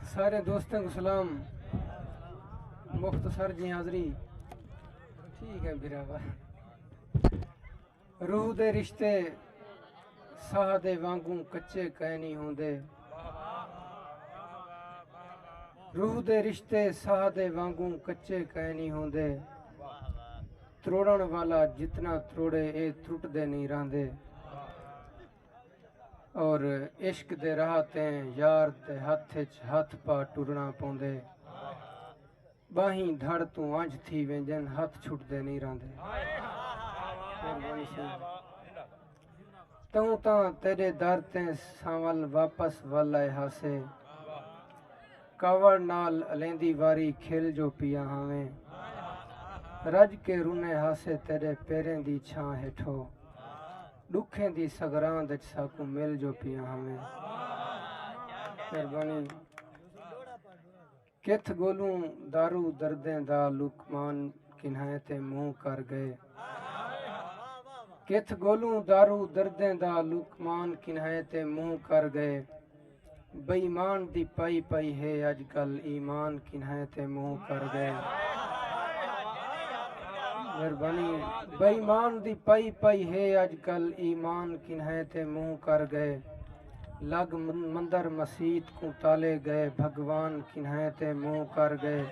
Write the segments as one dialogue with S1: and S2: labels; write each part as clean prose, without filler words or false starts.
S1: سارے دوستوں کو سلام مختصر جی حاضری ٹھیک ہے براوا روح دے رشتے ساہ دے وانگوں کچے کہہ نہیں ہوندے روح دے رشتے ساہ دے وانگوں کچے کہہ نہیں ہوندے تروڑن والا جتنا تروڑے اے ٹرٹ دے نہیں راندے اور عشق دے راہ تے یار تے ہاتھ وچ ہاتھ پا ٹرنا پوندے باہیں دھڑ تو انج تھی وینجن ہاتھ چھٹ دے نہیں راندے توں تاں تیرے در تے ساول واپس والائے ہاسے کاوڑ نال الیندی واری کھل جو پیا ہاویں رج کے رونے ہاسے تیرے پیریں دی چھاں ہٹھو دکھیں دی سگراں دچ ساکو مل جو پیا ہمیں مہربانی کتھ گولوں دارو دردیں دا لکمان کنہیں تے منہ کر گئے کتھ گولوں دارو دردیں دا لکمان کنہیں تے منہ کر گئے بے ایمان دی پائی پائی ہے اج کل ایمان کنہیں تے منہ کر گئے مہربانی بے ایمان دی پائی پائی ہے اج کل ایمان کنہیں تے منہ کر گئے لگ مندر مسیت کو تالے گئے بھگوان کنہیں تے منہ کر گئے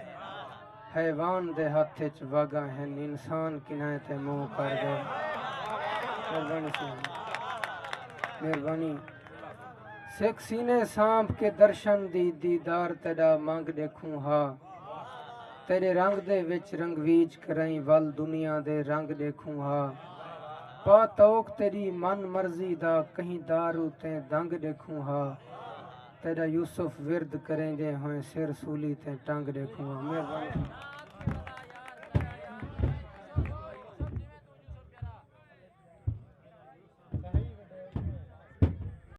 S1: حیوان دے ہاتھ وچ واگا ہیں انسان کنہیں تے منہ کر گئے مہربانی سکھ سینے سانپ کے درشن دی دیدار تیرا مانگ دیکھوں ہا تیرے رنگ دے وچ رنگویج کرائیں ول دنیا دے رنگ دیکھوں ہا پا توک تیری من مرضی دا کہیں دارو تے دنگ دیکھوں ہا تیرا یوسف ورد کریں دے ہوئے سر سولی تے ٹنگ دیکھوں ہا